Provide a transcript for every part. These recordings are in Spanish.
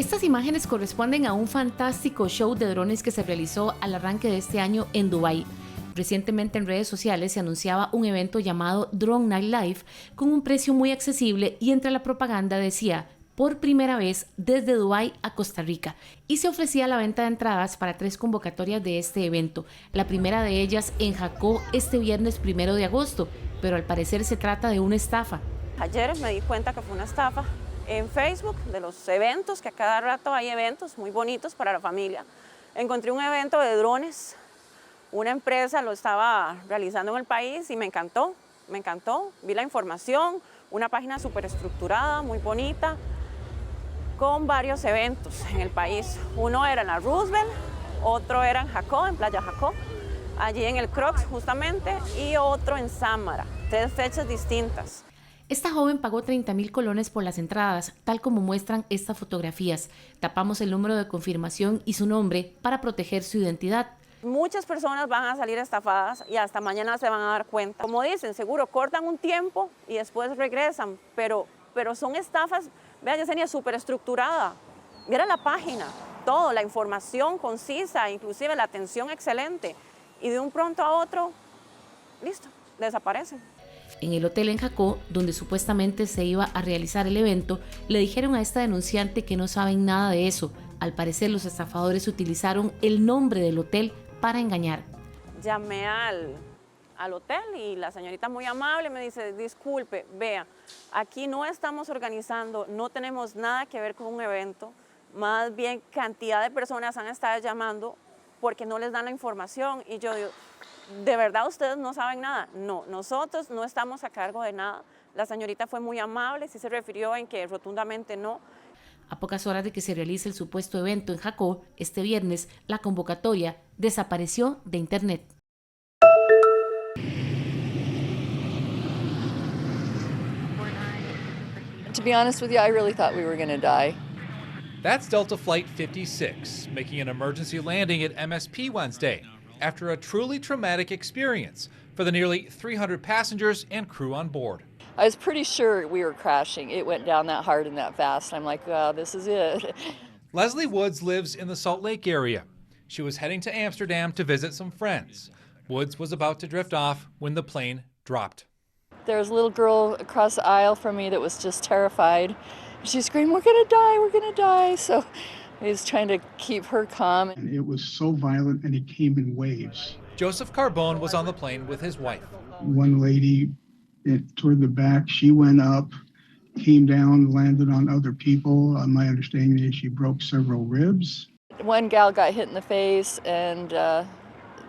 Estas imágenes corresponden a un fantástico show de drones que se realizó al arranque de este año en Dubái. Recientemente en redes sociales se anunciaba un evento llamado Drone Night Life con un precio muy accesible y entre la propaganda decía por primera vez desde Dubái a Costa Rica y se ofrecía la venta de entradas para 3 convocatorias de este evento. La primera de ellas en Jacó este viernes 1 de agosto, pero al parecer se trata de una estafa. Ayer me di cuenta que fue una estafa en Facebook de los eventos, que a cada rato hay eventos muy bonitos para la familia. Encontré un evento de drones, una empresa lo estaba realizando en el país y me encantó. Vi la información, una página súper estructurada, muy bonita, con varios eventos en el país. Uno era en la Roosevelt, otro era en Jacó, en Playa Jacó, allí en el Crocs justamente, y otro en Sámara, 3 fechas distintas. Esta joven pagó 30,000 colones por las entradas, tal como muestran estas fotografías. Tapamos el número de confirmación y su nombre para proteger su identidad. Muchas personas van a salir estafadas y hasta mañana se van a dar cuenta. Como dicen, seguro cortan un tiempo y después regresan, pero son estafas, vea Yesenia, súper estructurada. Mira la página, todo, la información concisa, inclusive la atención excelente. Y de un pronto a otro, listo, desaparecen. En el hotel en Jacó, donde supuestamente se iba a realizar el evento, le dijeron a esta denunciante que no saben nada de eso. Al parecer, los estafadores utilizaron el nombre del hotel para engañar. Llamé al hotel y la señorita muy amable me dice, disculpe, vea, aquí no estamos organizando, no tenemos nada que ver con un evento, más bien cantidad de personas han estado llamando porque no les dan la información. Y yo digo, ¿de verdad ustedes no saben nada? No, nosotros no estamos a cargo de nada. La señorita fue muy amable, sí se refirió en que rotundamente no. A pocas horas de que se realice el supuesto evento en Jacó, este viernes, la convocatoria desapareció de internet. To be honest with you, I really thought we were going to die. That's Delta Flight 56, making an emergency landing at MSP Wednesday after a truly traumatic experience for the nearly 300 passengers and crew on board. I was pretty sure we were crashing. It went down that hard and that fast. I'm like, wow, this is it. Leslie Woods lives in the Salt Lake area. She was heading to Amsterdam to visit some friends. Woods was about to drift off when the plane dropped. There was a little girl across the aisle from me that was just terrified. She screamed, we're going to die, we're going to die. So I was trying to keep her calm. And it was so violent and it came in waves. Joseph Carbone was on the plane with his wife. One lady toward the back, she went up, came down, landed on other people. My understanding is she broke several ribs. One gal got hit in the face, and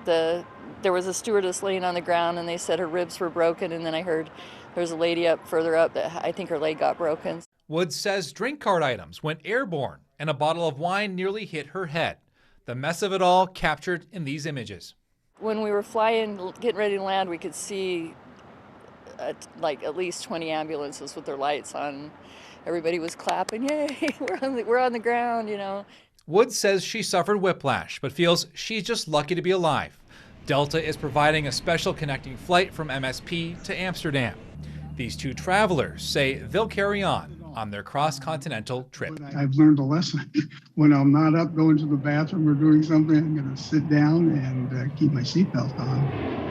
there was a stewardess laying on the ground, and they said her ribs were broken. And then I heard there's a lady further up that I think her leg got broken. Woods says drink card items went airborne, and a bottle of wine nearly hit her head. The mess of it all captured in these images. When we were flying, getting ready to land, we could see like at least 20 ambulances with their lights on. Everybody was clapping, yay, we're on the ground, you know. Woods says she suffered whiplash, but feels she's just lucky to be alive. Delta is providing a special connecting flight from MSP to Amsterdam. These 2 travelers say they'll carry on their cross-continental trip. I've learned a lesson. When I'm not up going to the bathroom or doing something, I'm going to sit down and keep my seatbelt on.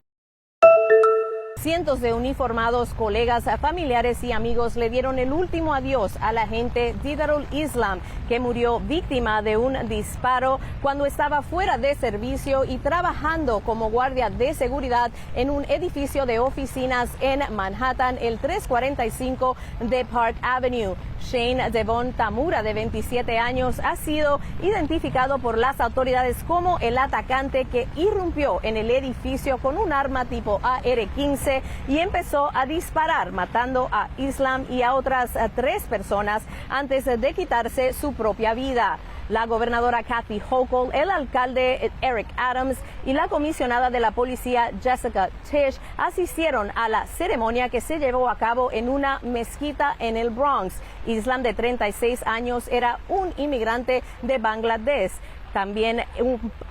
Cientos de uniformados, colegas, familiares y amigos le dieron el último adiós al agente Didarul Islam, que murió víctima de un disparo cuando estaba fuera de servicio y trabajando como guardia de seguridad en un edificio de oficinas en Manhattan, el 345 de Park Avenue. Shane Devon Tamura, de 27 años, ha sido identificado por las autoridades como el atacante que irrumpió en el edificio con un arma tipo AR-15 y empezó a disparar, matando a Islam y a otras 3 personas antes de quitarse su propia vida. La gobernadora Kathy Hochul, el alcalde Eric Adams y la comisionada de la policía Jessica Tisch asistieron a la ceremonia que se llevó a cabo en una mezquita en el Bronx. Islam, de 36 años, era un inmigrante de Bangladesh. También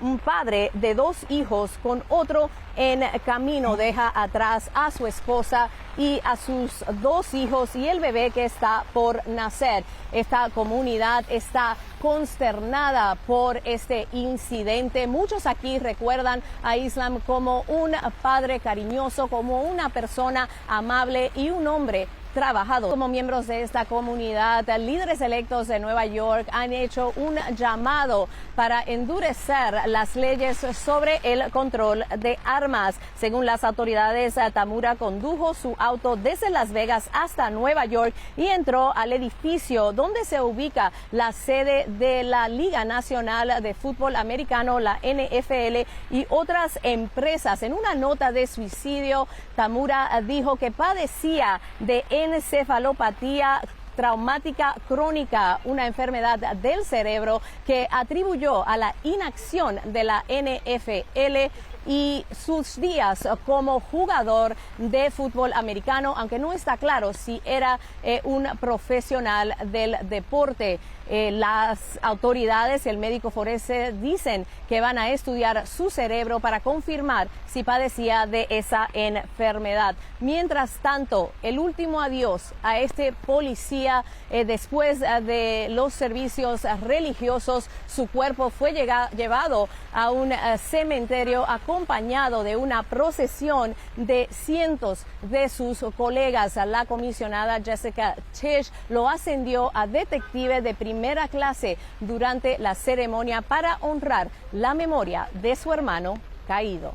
un padre de 2 hijos con otro en camino deja atrás a su esposa y a sus 2 hijos y el bebé que está por nacer. Esta comunidad está consternada por este incidente. Muchos aquí recuerdan a Islam como un padre cariñoso, como una persona amable y un hombre trabajado. Como miembros de esta comunidad, líderes electos de Nueva York han hecho un llamado para endurecer las leyes sobre el control de armas. Según las autoridades, Tamura condujo su auto desde Las Vegas hasta Nueva York y entró al edificio donde se ubica la sede de la Liga Nacional de Fútbol Americano, la NFL, y otras empresas. En una nota de suicidio, Tamura dijo que padecía de encefalopatía traumática crónica, una enfermedad del cerebro que atribuyó a la inacción de la NFL y sus días como jugador de fútbol americano, aunque no está claro si era un profesional del deporte. Las autoridades y el médico forense dicen que van a estudiar su cerebro para confirmar si padecía de esa enfermedad. Mientras tanto, el último adiós a este policía después de los servicios religiosos, su cuerpo fue llevado a un cementerio acompañado de una procesión de cientos de sus colegas. La comisionada Jessica Tisch lo ascendió a detective de primera clase durante la ceremonia para honrar la memoria de su hermano caído.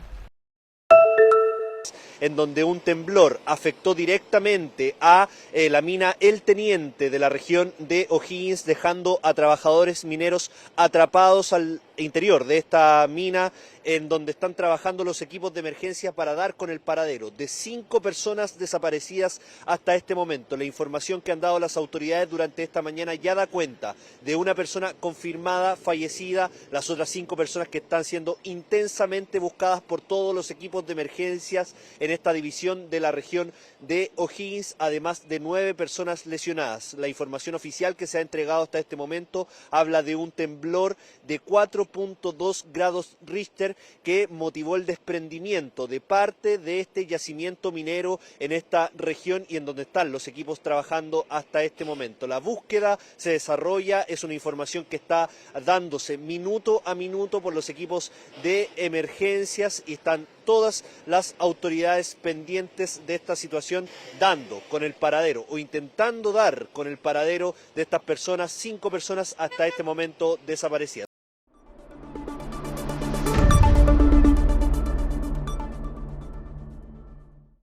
En donde un temblor afectó directamente a la mina El Teniente de la región de O'Higgins, dejando a trabajadores mineros atrapados al interior de esta mina, en donde están trabajando los equipos de emergencia para dar con el paradero de 5 personas desaparecidas hasta este momento. La información que han dado las autoridades durante esta mañana ya da cuenta de una persona confirmada fallecida, las otras 5 personas que están siendo intensamente buscadas por todos los equipos de emergencias en esta división de la región de O'Higgins, además de 9 personas lesionadas. La información oficial que se ha entregado hasta este momento habla de un temblor de 4.2 grados Richter que motivó el desprendimiento de parte de este yacimiento minero en esta región y en donde están los equipos trabajando hasta este momento. La búsqueda se desarrolla, es una información que está dándose minuto a minuto por los equipos de emergencias y están todas las autoridades pendientes de esta situación dando con el paradero o intentando dar con el paradero de estas personas, 5 personas hasta este momento desaparecidas.